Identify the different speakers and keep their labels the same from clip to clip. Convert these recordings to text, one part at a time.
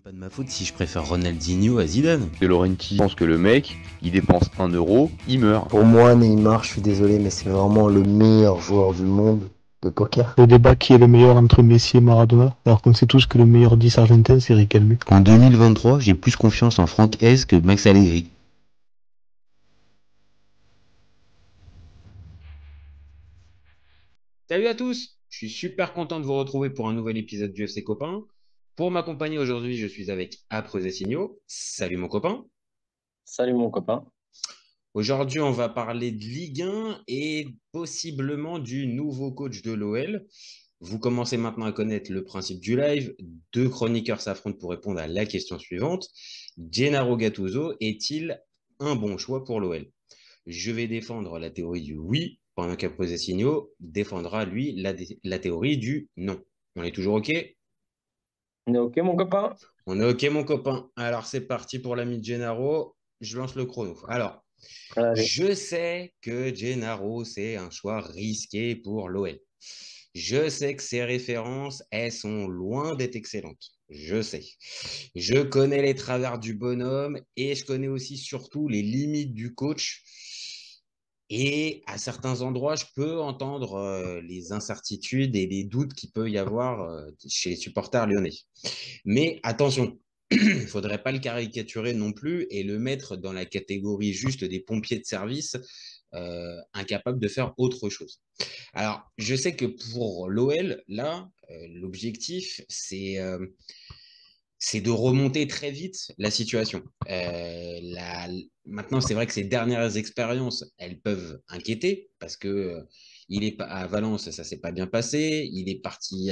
Speaker 1: même pas de ma faute si je préfère Ronaldinho à Zidane.
Speaker 2: De Laurenti pense que le mec, il dépense 1 euro, il meurt.
Speaker 3: Pour moi, Neymar, je suis désolé, mais c'est vraiment le meilleur joueur du monde de poker.
Speaker 4: Le débat qui est le meilleur entre Messi et Maradona, alors qu'on sait tous que le meilleur 10 argentin, c'est Riquelme.
Speaker 1: En 2023, j'ai plus confiance en Franck Hez que Max Allegri. Salut à tous, je suis super content de vous retrouver pour un nouvel épisode du FC Copain. Pour m'accompagner aujourd'hui, je suis avec Apreux et Signaux. Salut mon copain.
Speaker 5: Salut mon copain.
Speaker 1: Aujourd'hui, on va parler de Ligue 1 et possiblement du nouveau coach de l'OL. Vous commencez maintenant à connaître le principe du live. Deux chroniqueurs s'affrontent pour répondre à la question suivante. Gennaro Gattuso est-il un bon choix pour l'OL? Je vais défendre la théorie du oui, pendant qu'Après et Signaux défendra, lui, la théorie du non. On est toujours OK?
Speaker 5: On est OK mon copain?
Speaker 1: On est OK mon copain. Alors c'est parti pour l'ami Gennaro. Je lance le chrono. Alors,
Speaker 5: Allez.
Speaker 1: je sais que Gennaro, c'est un choix risqué pour l'OL. Je sais que ses références, elles sont loin d'être excellentes. Je sais. Je connais les travers du bonhomme et je connais aussi surtout les limites du coach. Et à certains endroits, je peux entendre les incertitudes et les doutes qu'il peut y avoir chez les supporters lyonnais. Mais attention, il ne faudrait pas le caricaturer non plus et le mettre dans la catégorie juste des pompiers de service incapables de faire autre chose. Alors, je sais que pour l'OL, là, l'objectif, c'est de remonter très vite la situation. Maintenant, c'est vrai que ces dernières expériences, elles peuvent inquiéter parce que il est à Valence, ça s'est pas bien passé. Il est parti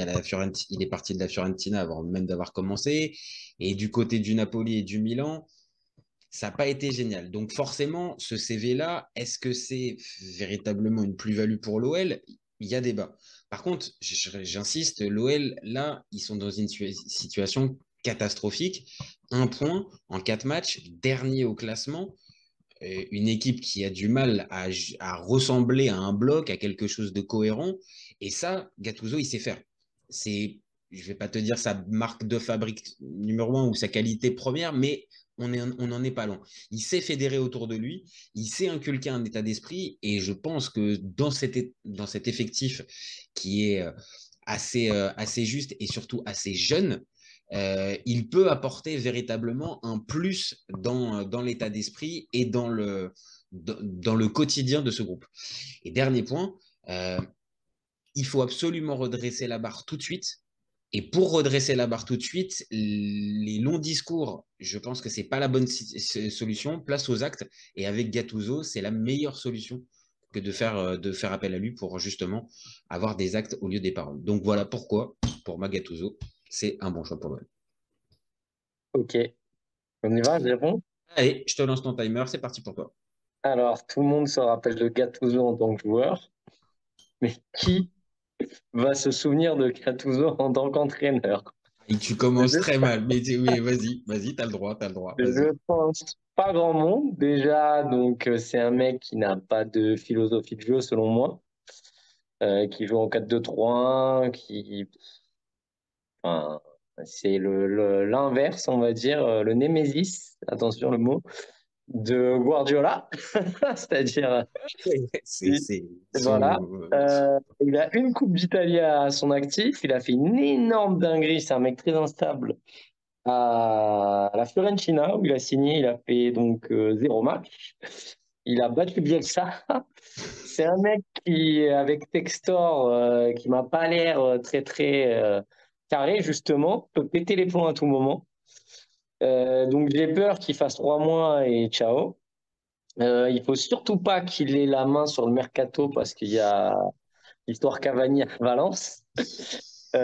Speaker 1: il est parti de la Fiorentina avant même d'avoir commencé. Et du côté du Napoli et du Milan, ça n'a pas été génial. Donc forcément, ce CV-là, est-ce que c'est véritablement une plus-value pour l'OL? Il y a débat. Par contre, j'insiste, l'OL, là, ils sont dans une situation catastrophique. 1 point en 4 matchs, dernier au classement. Une équipe qui a du mal à ressembler à un bloc, à quelque chose de cohérent. Et ça, Gattuso, il sait faire. C'est, je ne vais pas te dire sa marque de fabrique numéro 1 ou sa qualité première, mais on n'en est pas loin. Il sait fédérer autour de lui, il sait inculquer un état d'esprit, et je pense que dans cet effectif qui est assez juste et surtout assez jeune, il peut apporter véritablement un plus dans l'état d'esprit et dans le quotidien de ce groupe. Et dernier point, il faut absolument redresser la barre tout de suite. Et pour redresser la barre tout de suite, les longs discours, je pense que ce n'est pas la bonne solution. Place aux actes. Et avec Gattuso, c'est la meilleure solution que de faire appel à lui pour justement avoir des actes au lieu des paroles. Donc voilà pourquoi, pour moi, Gattuso, c'est un bon choix pour l'OL.
Speaker 5: OK. On y va, je réponds?
Speaker 1: Allez, je te lance ton timer, c'est parti pour toi.
Speaker 5: Alors, tout le monde se rappelle de Gattuso en tant que joueur, mais qui va se souvenir de Gattuso en tant qu'entraîneur?
Speaker 1: Et tu commences très mal, mais vas-y, t'as le droit, vas-y.
Speaker 5: Je pense pas grand monde. Déjà, donc, c'est un mec qui n'a pas de philosophie de jeu, selon moi, qui joue en 4-2-3-1, enfin, c'est l'inverse, on va dire, le némésis, attention le mot, de Guardiola. C'est-à-dire, voilà. Il a une Coupe d'Italie à son actif. Il a fait une énorme dinguerie. C'est un mec très instable à la Fiorentina où il a signé. Il a fait donc 0 match. Il a battu Bielsa. C'est un mec qui, avec Textor, qui m'a pas l'air très très carré justement, peut péter les plombs à tout moment. Donc j'ai peur qu'il fasse 3 mois et ciao. Il faut surtout pas qu'il ait la main sur le mercato parce qu'il y a l'histoire Cavani à Valence. Il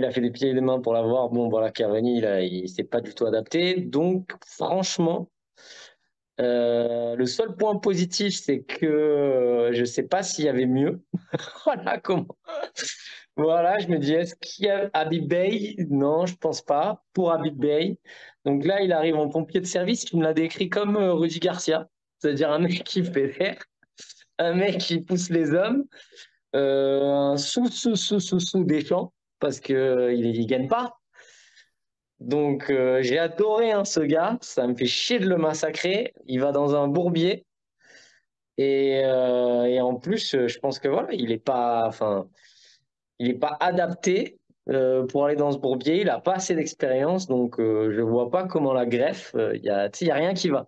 Speaker 5: a fait des pieds et des mains pour l'avoir. Bon, voilà, Cavani, il s'est pas du tout adapté. Donc, franchement, le seul point positif, c'est que je sais pas s'il y avait mieux. Voilà comment. Voilà, je me dis, est-ce qu'il y a Habib Bey? Non, je pense pas. Pour Habib Bey. Donc là, il arrive en pompier de service. Tu me l'as décrit comme Rudy Garcia, c'est-à-dire un mec qui fédère, un mec qui pousse les hommes, un sous Deschamps parce que il gagne pas. Donc, j'ai adoré hein, ce gars. Ça me fait chier de le massacrer. Il va dans un bourbier. Et en plus, je pense que voilà, enfin, il est pas adapté pour aller dans ce bourbier. Il a pas assez d'expérience. Donc, je vois pas comment la greffe, tu sais, il y a rien qui va.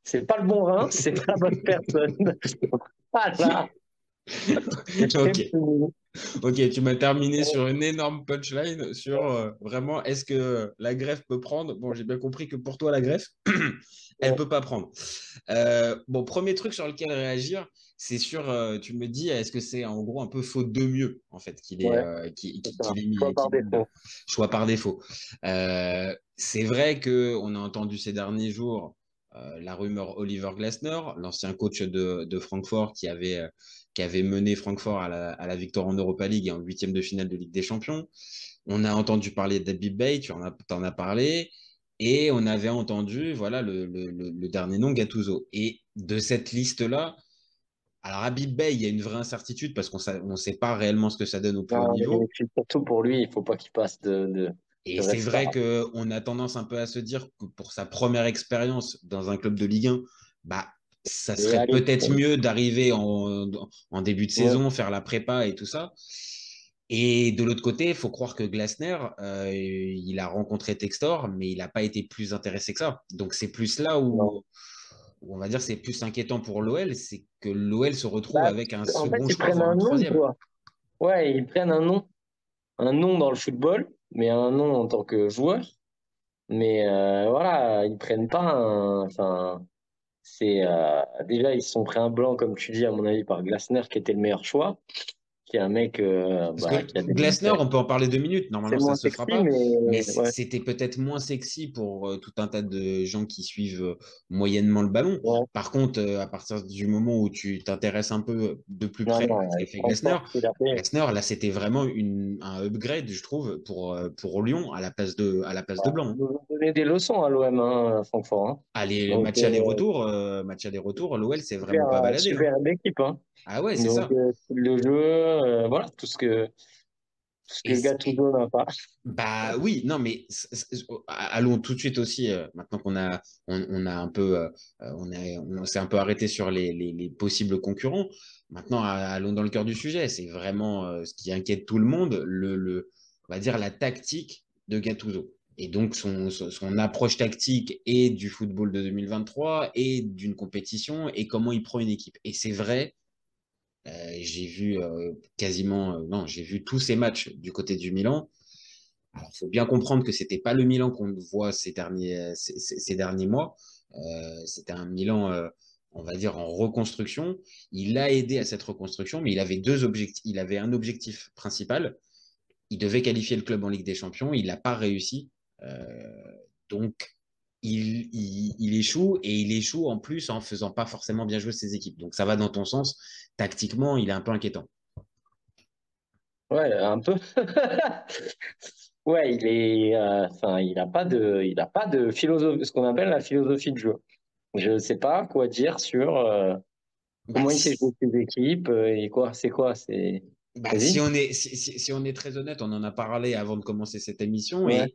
Speaker 5: C'est pas le bon rein, c'est pas la bonne personne. Voilà.
Speaker 1: Ok. Ok, tu m'as terminé sur une énorme punchline sur vraiment est-ce que la greffe peut prendre? Bon, j'ai bien compris que pour toi, la greffe, elle peut pas prendre. Bon, premier truc sur lequel réagir, c'est sur, tu me dis, est-ce que c'est en gros un peu faute de mieux, en fait,
Speaker 5: Ouais, c'est ça.
Speaker 1: qu'il est
Speaker 5: Choix par
Speaker 1: mis dedans.
Speaker 5: défaut.
Speaker 1: Choix par défaut. C'est vrai qu'on a entendu ces derniers jours la rumeur Oliver Glasner, l'ancien coach de Francfort qui avait mené Francfort à la victoire en Europa League et en huitième de finale de Ligue des Champions. On a entendu parler d'Habib Beye, t'en as parlé, et on avait entendu voilà le dernier nom, Gattuso. Et de cette liste-là, alors Habib Beye, il y a une vraie incertitude parce qu'on ne sait pas réellement ce que ça donne au plus haut
Speaker 5: Non, mais
Speaker 1: niveau.
Speaker 5: surtout pour lui, il faut pas qu'il passe
Speaker 1: Et
Speaker 5: de
Speaker 1: c'est
Speaker 5: Red Star.
Speaker 1: vrai qu'on a tendance un peu à se dire que pour sa première expérience dans un club de Ligue 1, bah, ça
Speaker 5: Et
Speaker 1: serait
Speaker 5: allez,
Speaker 1: peut-être mieux d'arriver en début de
Speaker 5: ouais.
Speaker 1: saison, faire la prépa et tout ça. Et de l'autre côté, il faut croire que Glasner, il a rencontré Textor, mais il n'a pas été plus intéressé que ça. Donc c'est plus là
Speaker 5: Non.
Speaker 1: où on va dire c'est plus inquiétant pour l'OL, c'est que l'OL se retrouve
Speaker 5: Bah,
Speaker 1: avec un
Speaker 5: en fait,
Speaker 1: second
Speaker 5: ils
Speaker 1: choix,
Speaker 5: prennent
Speaker 1: voire
Speaker 5: un
Speaker 1: un
Speaker 5: nom,
Speaker 1: troisième.
Speaker 5: quoi. Ouais, ils prennent un nom. Un nom dans le football, mais un nom en tant que joueur. Mais voilà, ils prennent pas un. Enfin, déjà, ils se sont pris un blanc, comme tu dis, à mon avis, par Glasner, qui était le meilleur choix. Qui est un mec
Speaker 1: Parce que
Speaker 5: qui a des.
Speaker 1: Glasner, on peut en parler 2 minutes.
Speaker 5: C'est
Speaker 1: Normalement, ça
Speaker 5: moins
Speaker 1: ne se fera
Speaker 5: sexy,
Speaker 1: pas.
Speaker 5: mais
Speaker 1: Mais
Speaker 5: ouais.
Speaker 1: c'était peut-être moins sexy pour tout un tas de gens qui suivent moyennement le ballon.
Speaker 5: Ouais.
Speaker 1: Par contre, à partir du moment où tu t'intéresses un peu de plus
Speaker 5: Non,
Speaker 1: près à
Speaker 5: non,
Speaker 1: ce qu'a
Speaker 5: avec
Speaker 1: fait Glasner,
Speaker 5: Francfort, il a fait.
Speaker 1: Glasner, là, c'était vraiment un upgrade, je trouve, pour Lyon à la place de Blanc.
Speaker 5: Ils nous ont donné des leçons à l'OM, hein, Francfort. Hein.
Speaker 1: Allez,
Speaker 5: Donc,
Speaker 1: match aller-retour, l'OL, c'est
Speaker 5: super,
Speaker 1: vraiment pas baladé. Hein.
Speaker 5: super équipe. Hein.
Speaker 1: Ah ouais, c'est
Speaker 5: Donc,
Speaker 1: ça.
Speaker 5: style de jeu, voilà, tout ce que
Speaker 1: Et,
Speaker 5: Gattuso n'a pas.
Speaker 1: bah oui, non, mais allons tout de suite aussi, maintenant on a un peu, on s'est un peu arrêté sur les possibles concurrents. Maintenant, allons dans le cœur du sujet. C'est vraiment ce qui inquiète tout le monde, on va dire la tactique de Gattuso. Et donc son approche tactique et du football de 2023 et d'une compétition et comment il prend une équipe. Et c'est vrai, j'ai vu non, j'ai vu tous ces matchs du côté du Milan. Alors, il faut bien comprendre que c'était pas le Milan qu'on voit ces derniers mois. C'était un Milan, on va dire, en reconstruction. Il a aidé à cette reconstruction, mais il avait deux objectifs. Il avait un objectif principal. Il devait qualifier le club en Ligue des Champions. Il n'a pas réussi. Euh, donc, il échoue et il échoue en plus en faisant pas forcément bien jouer ses équipes. Donc, ça va dans ton sens. Tactiquement, il est un peu inquiétant.
Speaker 5: Ouais, un peu. Ouais, enfin, il a pas de philosophie, ce qu'on appelle la philosophie de jeu. Je ne sais pas quoi dire sur
Speaker 1: Bah,
Speaker 5: comment il fait jouer ses équipes et quoi, c'est quoi, c'est.
Speaker 1: bah,
Speaker 5: Vas-y.
Speaker 1: si on est très honnête, on en a parlé avant de commencer cette émission
Speaker 5: Ouais,
Speaker 1: et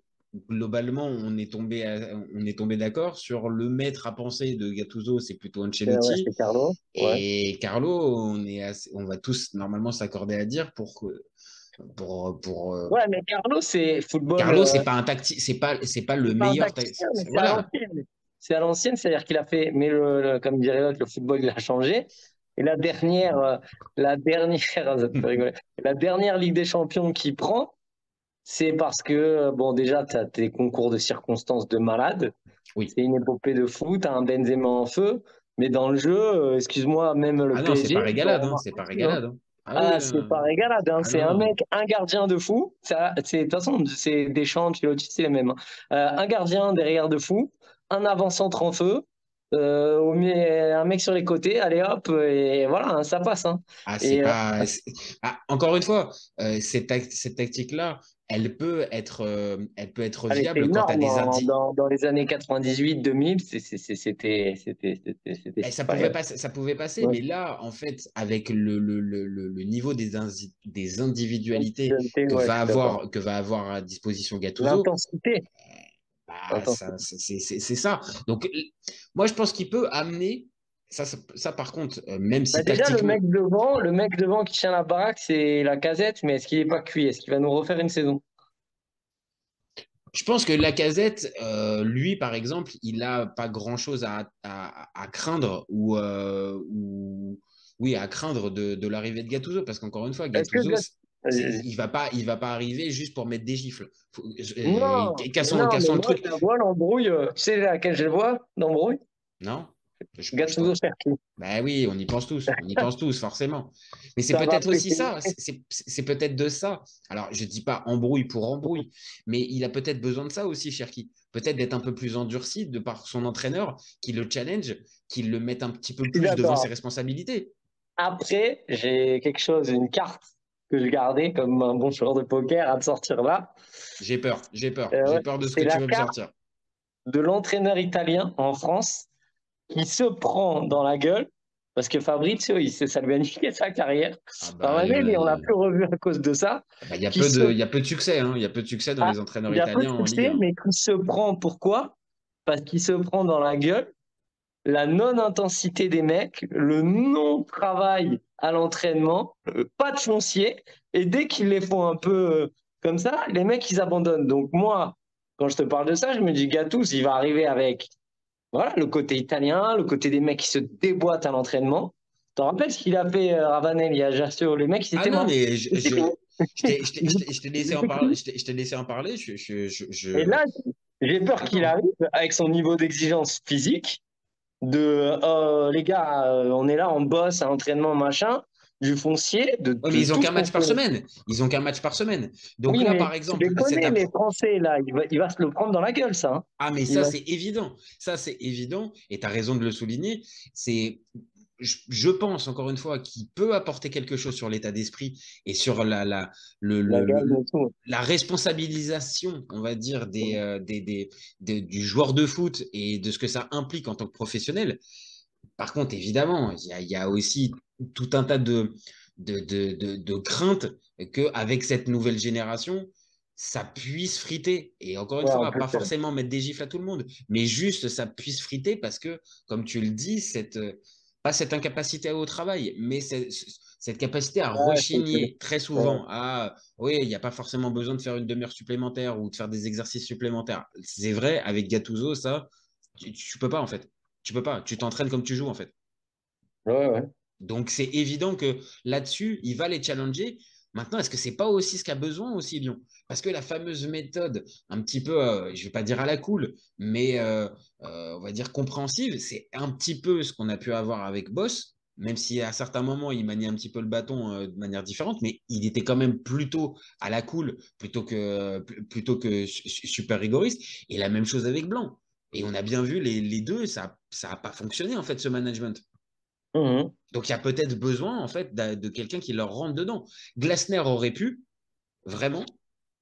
Speaker 1: globalement, on est tombé d'accord sur le maître à penser de Gattuso, c'est plutôt
Speaker 5: ouais,
Speaker 1: Ancelotti.
Speaker 5: c'est Carlo. Ouais.
Speaker 1: Et Carlo, on va tous normalement s'accorder à dire pour
Speaker 5: Ouais, mais Carlo, c'est football.
Speaker 1: Carlo, c'est pas un c'est pas le
Speaker 5: C'est pas un
Speaker 1: meilleur.
Speaker 5: tacticien, mais c'est à
Speaker 1: Voilà.
Speaker 5: l'ancienne. C'est à l'ancienne, c'est-à-dire qu'il a fait, mais comme dirait l'autre, le football, il a changé. Et ça te fait rigoler. La dernière Ligue des Champions qu'il prend, c'est parce que, bon, déjà, tu as tes concours de circonstances de malade.
Speaker 1: Oui.
Speaker 5: C'est une épopée de foot, t'as un Benzema en feu. Mais dans le jeu, excuse-moi, même le
Speaker 1: Ah non, c'est
Speaker 5: PSG,
Speaker 1: pas
Speaker 5: ils
Speaker 1: régalade,
Speaker 5: t'auront
Speaker 1: hein, c'est
Speaker 5: marqué
Speaker 1: pas
Speaker 5: dessus. Hein.
Speaker 1: régalade. Hein. Ah oui.
Speaker 5: Ah, c'est pas régalade, hein.
Speaker 1: Ah
Speaker 5: C'est
Speaker 1: non,
Speaker 5: un
Speaker 1: non.
Speaker 5: mec, un gardien de fou. De toute façon, c'est Deschamps, Ancelotti, c'est les mêmes. Hein. Un gardien derrière de fou, un avant-centre en feu, un mec sur les côtés, allez hop, et voilà, hein, ça passe. Hein.
Speaker 1: Ah, c'est
Speaker 5: Et
Speaker 1: pas. Ah, encore une fois, cette tactique-là, elle peut être
Speaker 5: elle était
Speaker 1: viable quand tu as
Speaker 5: énorme
Speaker 1: des
Speaker 5: dans les années 98-2000, c'était
Speaker 1: ben,
Speaker 5: super.
Speaker 1: ça pouvait passer,
Speaker 5: Ouais.
Speaker 1: mais là, en fait, avec le niveau des individualités
Speaker 5: Ouais, je suis d'accord.
Speaker 1: que va avoir à disposition Gattuso,
Speaker 5: L'intensité.
Speaker 1: Bah,
Speaker 5: Attends.
Speaker 1: c'est ça. Donc, moi, je pense qu'il peut amener. Par contre, même
Speaker 5: Bah
Speaker 1: si
Speaker 5: déjà,
Speaker 1: tactiquement.
Speaker 5: le mec devant qui tient la baraque, c'est la Casette, mais est-ce qu'il n'est pas cuit? Est-ce qu'il va nous refaire une saison?
Speaker 1: Je pense que Lacazette, lui, par exemple, il n'a pas grand-chose à craindre oui, à craindre de l'arrivée de Gattuso, parce qu'encore une fois,
Speaker 5: Est-ce que
Speaker 1: Gattuso,
Speaker 5: Vas-y, vas-y.
Speaker 1: il va pas arriver juste pour mettre des gifles.
Speaker 5: Non,
Speaker 1: Qu'à
Speaker 5: mais
Speaker 1: son
Speaker 5: moi,
Speaker 1: truc.
Speaker 5: je la vois, l'embrouille. Tu sais laquelle je le vois, l'embrouille?
Speaker 1: Non? Je
Speaker 5: Gattuso
Speaker 1: pense.
Speaker 5: Cherki.
Speaker 1: Ben oui, on y pense tous, forcément. Mais c'est
Speaker 5: Ça va
Speaker 1: peut-être aussi
Speaker 5: péter.
Speaker 1: ça, c'est peut-être de ça. Alors, je dis pas embrouille pour embrouille, mais il a peut-être besoin de ça aussi, Cherki. Peut-être d'être un peu plus endurci de par son entraîneur, qui le challenge, qui le mette un petit peu
Speaker 5: Je suis
Speaker 1: plus devant ses
Speaker 5: d'accord.
Speaker 1: responsabilités.
Speaker 5: Après, j'ai quelque chose, une carte que je gardais comme un bon joueur de poker à te sortir là.
Speaker 1: J'ai
Speaker 5: Ouais,
Speaker 1: peur de ce que
Speaker 5: c'est
Speaker 1: tu
Speaker 5: la
Speaker 1: veux me
Speaker 5: carte
Speaker 1: sortir.
Speaker 5: de l'entraîneur italien en France qui se prend dans la gueule parce que Fabrizio, ça lui a niqué sa carrière.
Speaker 1: Ah bah,
Speaker 5: Enfin, mais on l'a plus revu à cause de ça.
Speaker 1: bah,
Speaker 5: Qui se,
Speaker 1: il y a peu de succès, hein. Il y a peu de succès dans
Speaker 5: ah,
Speaker 1: les entraîneurs
Speaker 5: il a peu de
Speaker 1: italiens en Ligue
Speaker 5: succès,
Speaker 1: 1.
Speaker 5: mais qui se prend pourquoi? Parce qu'il se prend dans la gueule la non-intensité des mecs, le non-travail à l'entraînement, pas de foncier, et dès qu'ils les font un peu comme ça, les mecs, ils abandonnent. Donc moi, quand je te parle de ça, je me dis, Gattuso, il va arriver avec voilà, le côté italien, le côté des mecs qui se déboîtent à l'entraînement. Tu te rappelles ce qu'il a fait Ravanel il y a Ajaccio? Les mecs, ils
Speaker 1: Ah
Speaker 5: étaient
Speaker 1: non,
Speaker 5: morts.
Speaker 1: mais
Speaker 5: C'était fini.
Speaker 1: je t'ai laissé
Speaker 5: Ils
Speaker 1: en
Speaker 5: étaient
Speaker 1: parler.
Speaker 5: cuits.
Speaker 1: Je t'ai laissé en parler.
Speaker 5: Et là, j'ai peur qu'il
Speaker 1: J'attends.
Speaker 5: arrive avec son niveau d'exigence physique de les gars, on est là, on bosse à entraînement, machin, du foncier,
Speaker 1: Oui, mais
Speaker 5: de
Speaker 1: ils ont
Speaker 5: tout ce
Speaker 1: qu'un
Speaker 5: qu'on
Speaker 1: match par
Speaker 5: fait.
Speaker 1: semaine. Ils ont qu'un match par semaine. Donc
Speaker 5: Oui,
Speaker 1: là,
Speaker 5: mais
Speaker 1: par
Speaker 5: tu les
Speaker 1: exemple,
Speaker 5: connais, les Français, là, il va se le prendre dans la gueule, ça. Hein.
Speaker 1: Ah, mais
Speaker 5: Il
Speaker 1: ça,
Speaker 5: va...
Speaker 1: c'est évident. Ça, c'est évident. Et tu as raison de le souligner. C'est, je pense, encore une fois, qu'il peut apporter quelque chose sur l'état d'esprit et sur
Speaker 5: La gueule et tout.
Speaker 1: la responsabilisation, on va dire, du joueur de foot et de ce que ça implique en tant que professionnel. Par contre, évidemment, il y a aussi tout un tas de craintes qu'avec cette nouvelle génération, ça puisse friter. Et encore une
Speaker 5: Ouais, on
Speaker 1: fois,
Speaker 5: peut
Speaker 1: pas
Speaker 5: le faire.
Speaker 1: forcément mettre des gifles à tout le monde, mais juste ça puisse friter parce que, comme tu le dis, pas cette incapacité au travail, mais cette capacité à
Speaker 5: Ouais,
Speaker 1: rechigner très
Speaker 5: ouais.
Speaker 1: souvent à, oui, il n'y a pas forcément besoin de faire une demi-heure supplémentaire ou de faire des exercices supplémentaires. C'est vrai, avec Gattuso, ça, tu peux pas en fait. Tu peux pas. Tu t'entraînes comme tu joues en fait.
Speaker 5: Ouais, ouais.
Speaker 1: Donc c'est évident que là-dessus, il va les challenger. Maintenant, est-ce que c'est pas aussi ce qu'a besoin aussi Lyon? Parce que la fameuse méthode, un petit peu, je vais pas dire à la cool, mais on va dire compréhensive, c'est un petit peu ce qu'on a pu avoir avec Boss, même si à certains moments il maniait un petit peu le bâton de manière différente, mais il était quand même plutôt à la cool plutôt que super rigoriste. Et la même chose avec Blanc. Et on a bien vu les deux, ça a pas fonctionné en fait ce management.
Speaker 5: Mhm.
Speaker 1: Donc, il y a peut-être besoin, en fait, de quelqu'un qui leur rentre dedans. Glasner aurait pu, vraiment.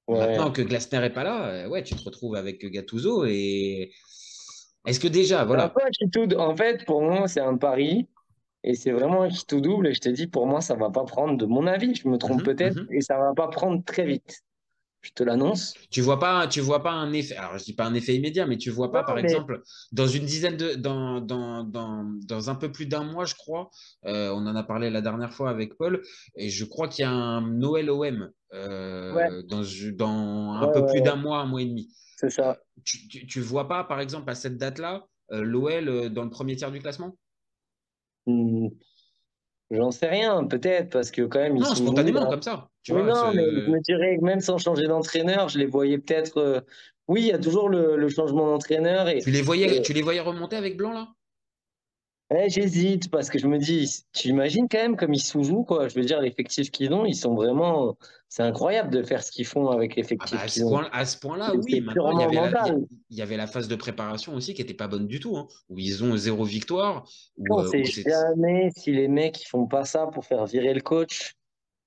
Speaker 1: Maintenant
Speaker 5: Ouais.
Speaker 1: que Glasner n'est pas là, ouais, tu te retrouves avec Gattuso. Et est-ce que déjà,
Speaker 5: C'est un
Speaker 1: voilà.
Speaker 5: peu un qui tout. En fait, pour moi, c'est un pari. Et c'est vraiment un qui tout double. Et je te dis, pour moi, ça va pas prendre, de mon avis, je me trompe
Speaker 1: Mhm,
Speaker 5: peut-être,
Speaker 1: mhm.
Speaker 5: et ça va pas prendre très vite. Je te l'annonce.
Speaker 1: Tu vois pas un effet. Alors, je dis pas un effet immédiat, mais tu vois pas,
Speaker 5: Non,
Speaker 1: par
Speaker 5: mais
Speaker 1: exemple, dans une dizaine de, dans un peu plus d'un mois, je crois. On en a parlé la dernière fois avec Paul, et je crois qu'il y a un Noël OM
Speaker 5: ouais,
Speaker 1: dans un
Speaker 5: ouais,
Speaker 1: peu
Speaker 5: ouais,
Speaker 1: plus
Speaker 5: ouais,
Speaker 1: d'un mois, un mois et demi.
Speaker 5: c'est ça.
Speaker 1: Tu vois pas, par exemple, à cette date-là, l'OL dans le premier tiers du classement?
Speaker 5: Hmm, j'en sais rien, peut-être, parce que quand même, ils
Speaker 1: Non,
Speaker 5: sont nuls.
Speaker 1: spontanément, comme ça. Tu
Speaker 5: Oui,
Speaker 1: vois,
Speaker 5: non, mais je me dirais que même sans changer d'entraîneur, je les voyais peut-être. Oui, il y a toujours le changement d'entraîneur et
Speaker 1: tu les voyais remonter avec Blanc, là?
Speaker 5: j'hésite parce que je me dis, tu imagines quand même comme ils sous-jouent, quoi. Je veux dire, l'effectif qu'ils ont, ils sont vraiment. C'est incroyable de faire ce qu'ils font avec
Speaker 1: Ah bah
Speaker 5: l'effectif qu'ils ont.
Speaker 1: à ce point-là, oui.
Speaker 5: C'est
Speaker 1: Maintenant,
Speaker 5: purement mental.
Speaker 1: il y avait la phase de préparation aussi qui n'était pas bonne du tout, hein, où ils ont zéro victoire,
Speaker 5: On sait
Speaker 1: où c'est.
Speaker 5: jamais si les mecs ils font pas ça pour faire virer le coach.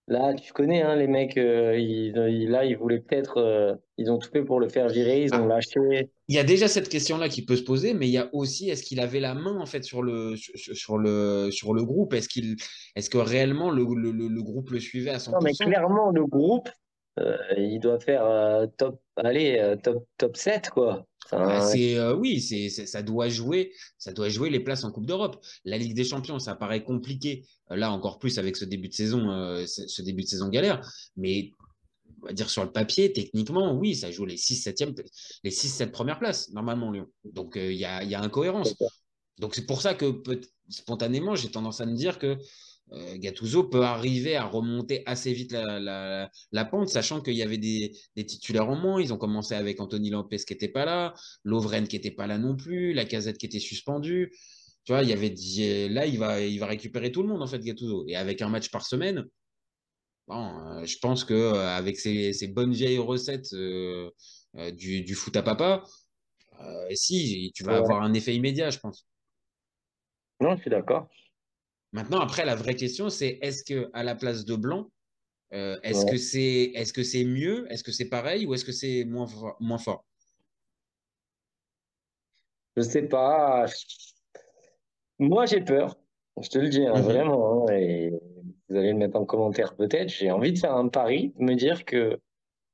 Speaker 5: Là, tu connais, hein, les mecs, là, ils voulaient peut-être, ils ont tout fait pour le faire virer, ils ont
Speaker 1: Ah,
Speaker 5: lâché.
Speaker 1: il y a déjà cette question-là qui peut se poser, mais il y a aussi, est-ce qu'il avait la main en fait sur le groupe? Est-ce que réellement le groupe le suivait à
Speaker 5: Non, mais
Speaker 1: 100%?
Speaker 5: clairement, le groupe, il doit faire top, allez, top 7 quoi.
Speaker 1: Bah,
Speaker 5: Enfin,
Speaker 1: oui, ça doit jouer les places en Coupe d'Europe. La Ligue des Champions, ça paraît compliqué, là encore plus avec ce début de saison, ce début de saison galère. Mais on va dire sur le papier, techniquement, oui, ça joue les 6-7 premières places, normalement, Lyon. Donc il y a incohérence. Donc c'est pour ça que spontanément, j'ai tendance à me dire que Gattuso peut arriver à remonter assez vite la pente, sachant qu'il y avait des titulaires en moins. Ils ont commencé avec Anthony Lampez qui n'était pas là, Lovren qui n'était pas là non plus, Lacazette qui était suspendu. Tu vois, là, il va récupérer tout le monde, en fait, Gattuso. Et avec un match par semaine, bon, je pense que avec ces bonnes vieilles recettes du foot à papa, si, tu vas
Speaker 5: ouais.
Speaker 1: avoir un effet immédiat, je pense.
Speaker 5: Non, je suis d'accord.
Speaker 1: Maintenant, après, la vraie question, c'est est-ce que à la place de Blanc,
Speaker 5: Ouais.
Speaker 1: est-ce que c'est mieux, est-ce que c'est pareil ou est-ce que c'est moins fort?
Speaker 5: Je sais pas. Moi, j'ai peur. Je te le dis, hein,
Speaker 1: Mhm,
Speaker 5: vraiment, hein, et vous allez le mettre en commentaire peut-être. J'ai envie de faire un pari, de me dire que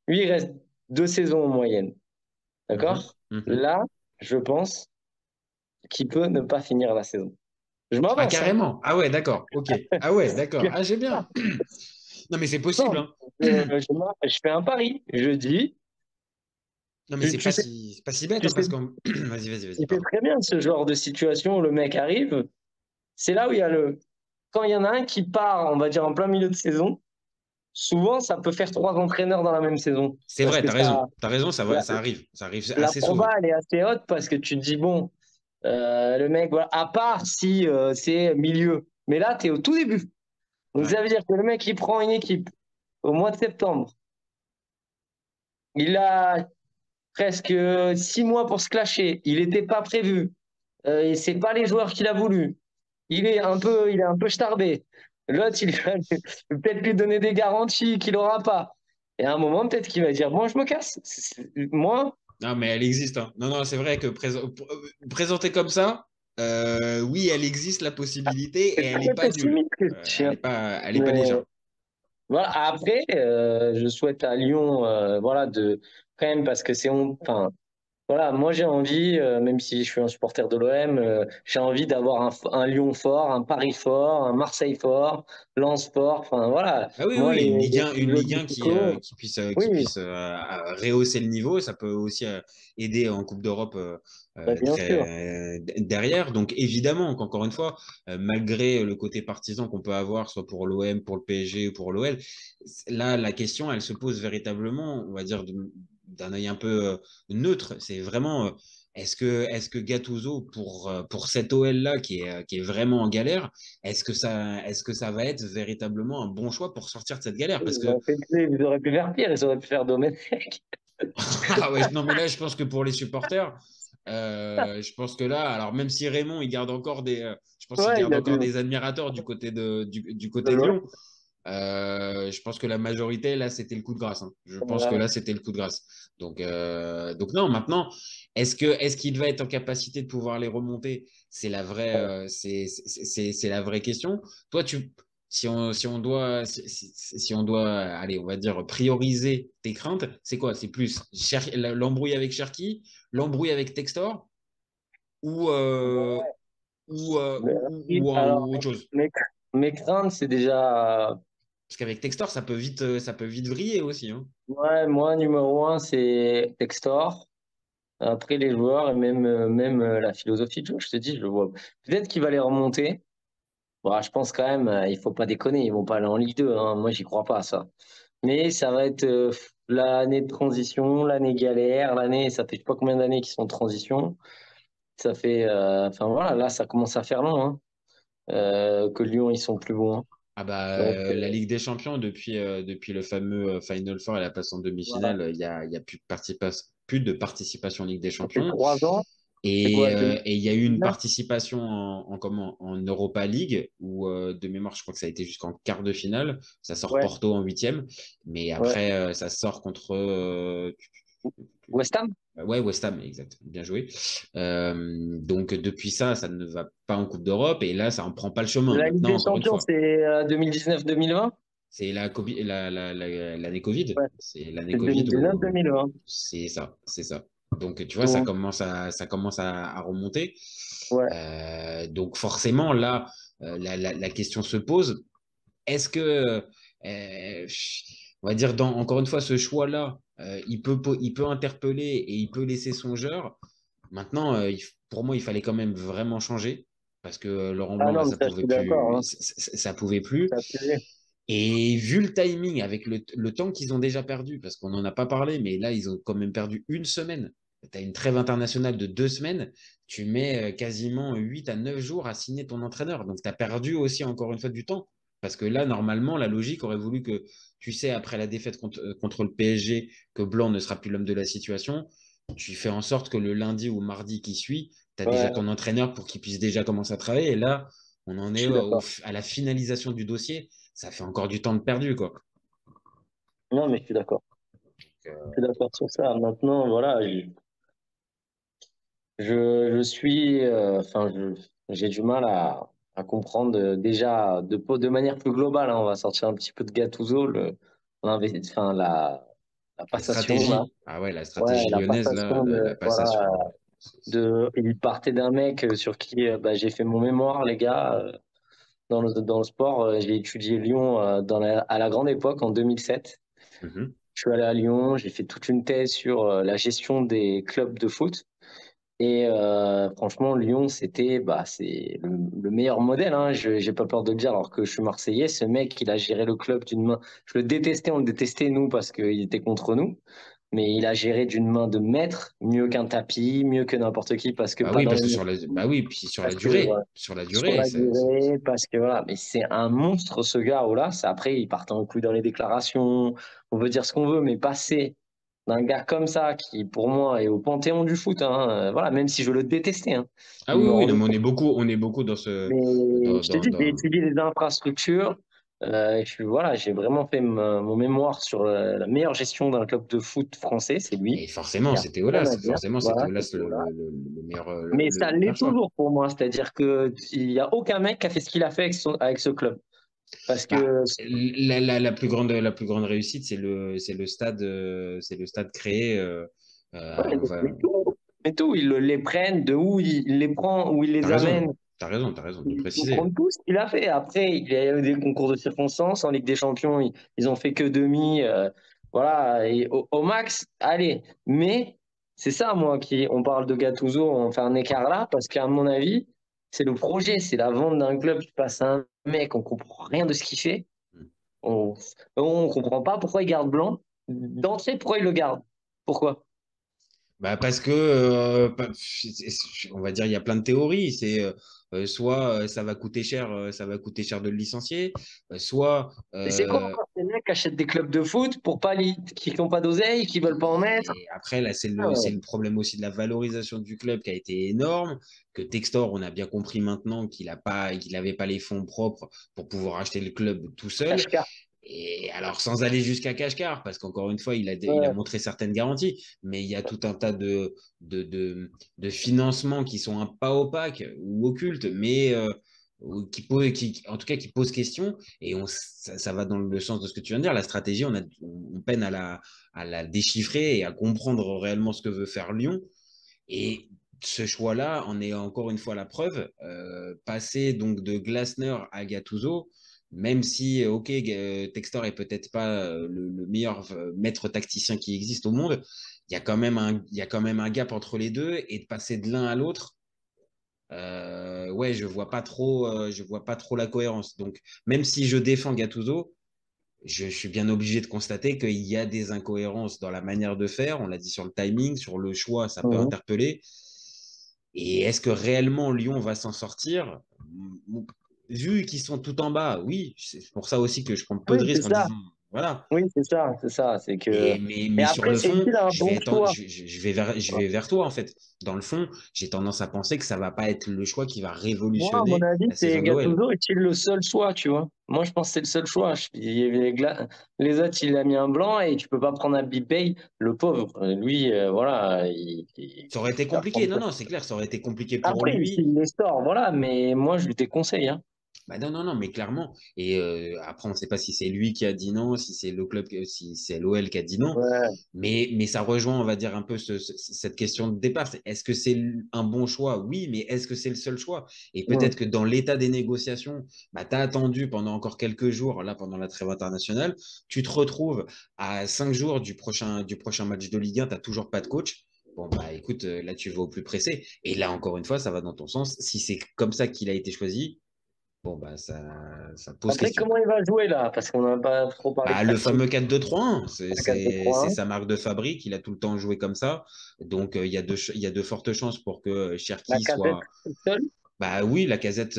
Speaker 5: lui, il reste 2 saisons en moyenne.
Speaker 1: mhm,
Speaker 5: D'accord?
Speaker 1: mhm.
Speaker 5: Là, je pense qu'il peut ne pas finir la saison. Je
Speaker 1: Ah,
Speaker 5: m'avance, hein.
Speaker 1: carrément. Ah ouais, d'accord. Ok. Ah ouais, d'accord. Ah, j'ai bien. Non, mais c'est possible,
Speaker 5: Non,
Speaker 1: hein.
Speaker 5: je fais un pari. Je dis,
Speaker 1: Non, mais
Speaker 5: tu sais,
Speaker 1: c'est pas si bête,
Speaker 5: tu
Speaker 1: hein,
Speaker 5: sais,
Speaker 1: parce que. Vas-y,
Speaker 5: tu sais
Speaker 1: pardon.
Speaker 5: très bien ce genre de situation où le mec arrive. C'est là où il y a quand il y en a un qui part, on va dire en plein milieu de saison, souvent ça peut faire 3 entraîneurs dans la même saison.
Speaker 1: C'est
Speaker 5: Parce
Speaker 1: vrai,
Speaker 5: que
Speaker 1: t'as raison. T'as raison,
Speaker 5: la,
Speaker 1: ça arrive
Speaker 5: la
Speaker 1: assez souvent.
Speaker 5: proba, elle est assez haute parce que tu te dis, bon, le mec, voilà, à part si c'est milieu. Mais là, tu es au tout début. Donc
Speaker 1: Ouais.
Speaker 5: ça veut dire que le mec, il prend une équipe au mois de septembre. Il a presque 6 mois pour se clasher. Il n'était pas prévu. Et c'est pas les joueurs qu'il a voulu. Il est un peu starbé. L'autre, il va peut-être lui donner des garanties qu'il n'aura pas. Et à un moment, peut-être qu'il va dire, bon, je me casse. Moi,
Speaker 1: Non, mais elle existe, hein. Non, non, c'est vrai que présentée comme ça, oui, elle existe la possibilité et
Speaker 5: c'est
Speaker 1: elle n'est
Speaker 5: très
Speaker 1: pas nulle.
Speaker 5: pessimiste que je suis.
Speaker 1: Elle est pas
Speaker 5: Mais
Speaker 1: légère.
Speaker 5: voilà. Après, je souhaite à Lyon, voilà, quand même, parce que enfin, voilà, moi j'ai envie, même si je suis un supporter de l'OM, j'ai envie d'avoir un Lyon fort, un Paris fort, un Marseille fort, Lens fort. Enfin voilà,
Speaker 1: Ah oui,
Speaker 5: moi
Speaker 1: oui,
Speaker 5: les
Speaker 1: Une Ligue 1
Speaker 5: Olympico,
Speaker 1: qui
Speaker 5: oui,
Speaker 1: puisse rehausser le niveau, ça peut aussi aider en Coupe d'Europe
Speaker 5: bah, bien sûr.
Speaker 1: derrière. Donc évidemment qu'encore une fois, malgré le côté partisan qu'on peut avoir, soit pour l'OM, pour le PSG ou pour l'OL, là la question, elle se pose véritablement, on va dire d'un œil un peu neutre. C'est vraiment est-ce que Gattuso pour cet OL là qui est vraiment en galère, est-ce que ça va être véritablement un bon choix pour sortir de cette galère? Parce que,
Speaker 5: Ils auraient pu faire pire, ils auraient pu faire Domenech.
Speaker 1: ah ouais, non, mais là, je pense que pour les supporters, je pense que là, alors même si Raymond, il garde encore je pense qu'il
Speaker 5: Ouais, il
Speaker 1: garde
Speaker 5: a
Speaker 1: encore
Speaker 5: dû.
Speaker 1: des admirateurs du
Speaker 5: De
Speaker 1: côté de
Speaker 5: l'OM.
Speaker 1: Lyon, je pense que la majorité, là, c'était le coup de grâce, hein. Je pense que
Speaker 5: Ouais.
Speaker 1: là, c'était le coup de grâce. Donc non, maintenant, est-ce qu'il va être en capacité de pouvoir les remonter? C'est la vraie question. Toi, si on doit, allez, on va dire, prioriser tes craintes, c'est quoi? C'est plus l'embrouille avec Cherki, l'embrouille avec Textor ou, euh,
Speaker 5: Mais, alors,
Speaker 1: ou autre chose?
Speaker 5: mes, mes craintes, c'est déjà.
Speaker 1: Parce qu'avec Textor, ça peut vite vriller aussi, hein.
Speaker 5: Ouais, moi, numéro un, c'est Textor. Après, les joueurs et même la philosophie de jeu, je te dis, je le vois. Peut-être qu'il va les remonter. Bon, je pense quand même, il faut pas déconner, ils vont pas aller en Ligue 2, hein. Moi, j'y crois pas, à ça. Mais ça va être l'année de transition, l'année galère, ça fait je sais pas combien d'années qu'ils sont en transition. Ça fait, enfin voilà, là, ça commence à faire long, hein, que Lyon, ils sont plus bons, hein.
Speaker 1: Ah bah,
Speaker 5: Donc,
Speaker 1: la Ligue des Champions, depuis le fameux Final Four et la place en
Speaker 5: voilà.
Speaker 1: demi-finale, il y a plus de participation en Ligue des
Speaker 5: Ça fait
Speaker 1: Champions.
Speaker 5: 3 ans. C'est quoi,
Speaker 1: Et il y a eu une
Speaker 5: 2019?
Speaker 1: participation en Europa League, où de mémoire, je crois que ça a été jusqu'en quart de finale. Ça sort
Speaker 5: Ouais,
Speaker 1: Porto en huitième, mais
Speaker 5: ouais.
Speaker 1: après, ça sort contre
Speaker 5: West Ham?
Speaker 1: ouais, West Ham, exact. Bien joué. Donc depuis ça, ça ne va pas en Coupe d'Europe, et là, ça en prend pas le chemin.
Speaker 5: La Ligue
Speaker 1: Maintenant,
Speaker 5: des
Speaker 1: encore une
Speaker 5: Champions,
Speaker 1: fois.
Speaker 5: c'est 2019-2020?
Speaker 1: C'est l'année Covid.
Speaker 5: Ouais,
Speaker 1: C'est l'année
Speaker 5: c'est
Speaker 1: Covid où
Speaker 5: 2019-2020.
Speaker 1: c'est ça, c'est ça. Donc, tu vois,
Speaker 5: Donc,
Speaker 1: ça commence à remonter.
Speaker 5: ouais.
Speaker 1: Donc, forcément, là, la question se pose. Est-ce que, on va dire, encore une fois, ce choix-là, il peut interpeller et il peut laisser songeur. Maintenant, pour moi, il fallait quand même vraiment changer parce que Laurent
Speaker 5: Ah
Speaker 1: Blanc, là,
Speaker 5: non, mais ça, je suis d'accord, hein.
Speaker 1: ça pouvait plus.
Speaker 5: Ça a payé.
Speaker 1: Et vu le timing, avec le temps qu'ils ont déjà perdu, parce qu'on n'en a pas parlé, mais là, ils ont quand même perdu une semaine. Tu as une trêve internationale de 2 semaines, tu mets quasiment 8 à 9 jours à signer ton entraîneur. Donc, tu as perdu aussi, encore une fois, du temps. Parce que là, normalement, la logique aurait voulu que, tu sais, après la défaite contre le PSG, que Blanc ne sera plus l'homme de la situation, tu fais en sorte que le lundi ou mardi qui suit, tu as déjà
Speaker 5: Ouais,
Speaker 1: ton entraîneur pour qu'il puisse déjà commencer à travailler. Et là, on en
Speaker 5: je
Speaker 1: est
Speaker 5: suis d'accord.
Speaker 1: à la finalisation du dossier. Ça fait encore du temps de perdu, quoi.
Speaker 5: Non, mais je suis d'accord. Je suis d'accord sur ça. Maintenant, voilà, je suis, enfin, j'ai du mal à comprendre déjà de manière plus globale, hein, on va sortir un petit peu de Gattuso, enfin, la
Speaker 1: La
Speaker 5: passation, là.
Speaker 1: stratégie, ah ouais, la
Speaker 5: Ouais,
Speaker 1: stratégie
Speaker 5: la
Speaker 1: lyonnaise, là,
Speaker 5: passation
Speaker 1: la
Speaker 5: voilà,
Speaker 1: passation.
Speaker 5: il partait d'un mec sur qui bah, j'ai fait mon mémoire, les gars, dans le sport. J'ai étudié Lyon à la grande époque, en 2007.
Speaker 1: Mhm.
Speaker 5: Je suis allé à Lyon, j'ai fait toute une thèse sur la gestion des clubs de foot. Et franchement, Lyon, c'est le meilleur modèle, hein. J'ai pas peur de le dire, alors que je suis Marseillais. Ce mec, il a géré le club d'une main. Je le détestais, on le détestait, nous, parce qu'il était contre nous. Mais il a géré d'une main de maître, mieux qu'un tapis, mieux que n'importe qui, parce que
Speaker 1: Bah
Speaker 5: pas
Speaker 1: oui,
Speaker 5: dans
Speaker 1: parce
Speaker 5: les
Speaker 1: que
Speaker 5: métiers,
Speaker 1: bah oui, puis
Speaker 5: parce que voilà,
Speaker 1: sur la
Speaker 5: sur
Speaker 1: durée,
Speaker 5: la durée, parce que voilà. Mais c'est un monstre, ce gars, oh là. Après, il part en couille dans les déclarations. On veut dire ce qu'on veut, mais passer d'un gars comme ça, qui pour moi est au panthéon du foot, hein, voilà, même si je le détestais, hein,
Speaker 1: ah
Speaker 5: il
Speaker 1: oui,
Speaker 5: me
Speaker 1: oui, non,
Speaker 5: rendait
Speaker 1: mais
Speaker 5: fou.
Speaker 1: on est beaucoup dans ce,
Speaker 5: Mais je te dis, j'ai
Speaker 1: dans.
Speaker 5: étudié les infrastructures. Voilà, j'ai vraiment fait mon mémoire sur la meilleure gestion d'un club de foot français, c'est lui.
Speaker 1: Et forcément,
Speaker 5: Il n'y a
Speaker 1: c'était
Speaker 5: rien à
Speaker 1: Aulas,
Speaker 5: dire.
Speaker 1: forcément, c'était
Speaker 5: Voilà,
Speaker 1: Aulas
Speaker 5: c'était voilà. Mais
Speaker 1: le
Speaker 5: ça
Speaker 1: meilleur
Speaker 5: l'est
Speaker 1: choix.
Speaker 5: toujours pour moi, c'est-à-dire que il n'y a aucun mec qui a fait ce qu'il a fait avec ce club. Parce
Speaker 1: Bah,
Speaker 5: que
Speaker 1: la plus grande réussite, c'est le stade créé.
Speaker 5: ouais,
Speaker 1: Enfin,
Speaker 5: mais tout, ils les prennent, de où il les prend, où il les amène.
Speaker 1: t'as raison de
Speaker 5: Ils nous
Speaker 1: préciser.
Speaker 5: prennent tout ce qu'il a fait. Après, il y a eu des concours de circonstances. En Ligue des Champions, ils ont fait que demi. Voilà, et au max, allez. Mais c'est ça, moi, on parle de Gattuso, on fait un écart là, parce qu'à mon avis, c'est le projet, c'est la vente d'un club qui passe à un mec, on comprend rien de ce qu'il fait. On on comprend pas pourquoi il garde Blanc. D'entrée, pourquoi il le garde? Pourquoi?
Speaker 1: Bah parce que, on va dire, il y a plein de théories. C'est soit ça va coûter cher de le licencier, soit
Speaker 5: Mais c'est quoi encore ces mecs qui achètent des clubs de foot pour pas qui n'ont pas d'oseille, qui veulent pas en mettre?
Speaker 1: et après là
Speaker 5: Ah
Speaker 1: c'est
Speaker 5: ouais.
Speaker 1: le problème aussi de la valorisation du club qui a été énorme. Que Textor, on a bien compris maintenant qu'il avait pas les fonds propres pour pouvoir acheter le club tout seul.
Speaker 5: Kashka.
Speaker 1: Et alors, sans aller jusqu'à Kashkar, parce qu'encore une fois, il a
Speaker 5: Ouais.
Speaker 1: montré certaines garanties, mais il y a tout un tas de financements qui sont pas opaques ou occultes, mais en tout cas, qui posent question. Et ça va dans le sens de ce que tu viens de dire. La stratégie, on peine à la déchiffrer et à comprendre réellement ce que veut faire Lyon. Et ce choix-là en est encore une fois la preuve. Passer donc de Glasner à Gattuso, même si, ok, Textor est peut-être pas le meilleur maître tacticien qui existe au monde, il y a quand même un gap entre les deux et de passer de l'un à l'autre, ouais, je vois pas trop la cohérence. Donc, même si je défends Gattuso, je suis bien obligé de constater qu'il y a des incohérences dans la manière de faire. On l'a dit sur le timing, sur le choix, ça peut
Speaker 5: Mhm.
Speaker 1: interpeller. Et est-ce que réellement Lyon va s'en sortir? Vu qu'ils sont tout en bas, oui, c'est pour ça aussi que je prends peu
Speaker 5: Oui,
Speaker 1: de
Speaker 5: c'est
Speaker 1: risques en
Speaker 5: ça.
Speaker 1: disant, voilà.
Speaker 5: Oui, c'est ça, c'est ça. C'est que. Et
Speaker 1: Mais sur
Speaker 5: après,
Speaker 1: le
Speaker 5: est-ce
Speaker 1: fond,
Speaker 5: qu'il a un bon choix?
Speaker 1: je vais vers toi, en fait. Dans le fond, j'ai tendance à penser que ça va pas être le choix qui va
Speaker 5: Moi, à mon
Speaker 1: révolutionner
Speaker 5: avis,
Speaker 1: la
Speaker 5: c'est
Speaker 1: saison de l'OL.
Speaker 5: Gattuso est-il le seul choix, tu vois? Moi, je pense que c'est le seul choix. Il y avait les autres, il a mis un blanc et tu peux pas prendre un Bipay, le pauvre. Lui, voilà,
Speaker 1: Ça aurait été
Speaker 5: il va
Speaker 1: compliqué.
Speaker 5: prendre
Speaker 1: Non,
Speaker 5: ça.
Speaker 1: non, c'est clair, ça aurait été compliqué pour
Speaker 5: Après,
Speaker 1: lui.
Speaker 5: s'il les sort, voilà, mais moi, je lui déconseille, hein.
Speaker 1: Bah non, non, non, mais clairement. Et après, on ne sait pas si c'est lui qui a dit non, si c'est le club, si c'est l'OL qui a dit non.
Speaker 5: Ouais,
Speaker 1: Mais ça rejoint, on va dire, un peu cette question de départ. Est-ce que c'est un bon choix? Oui, mais est-ce que c'est le seul choix? Et
Speaker 5: mm,
Speaker 1: peut-être que dans l'état des négociations, bah, tu as attendu pendant encore quelques jours, là, pendant la trêve internationale, tu te retrouves à 5 jours du prochain match de Ligue 1, tu n'as toujours pas de coach. Bon, bah écoute, là, tu vas au plus pressé. Et là, encore une fois, ça va dans ton sens. Si c'est comme ça qu'il a été choisi, bon, bah ça pose
Speaker 5: après,
Speaker 1: question.
Speaker 5: comment il va jouer là? Parce qu'on n'a pas trop parlé de
Speaker 1: Bah, le
Speaker 5: tactique.
Speaker 1: fameux 4-2-3-1, c'est
Speaker 5: La 4-2-3-1.
Speaker 1: sa marque de fabrique. Il a tout le temps joué comme ça. Donc, il y a de fortes chances pour que
Speaker 5: La
Speaker 1: Cherki
Speaker 5: casette
Speaker 1: soit.
Speaker 5: tout seul.
Speaker 1: Bah oui, la casette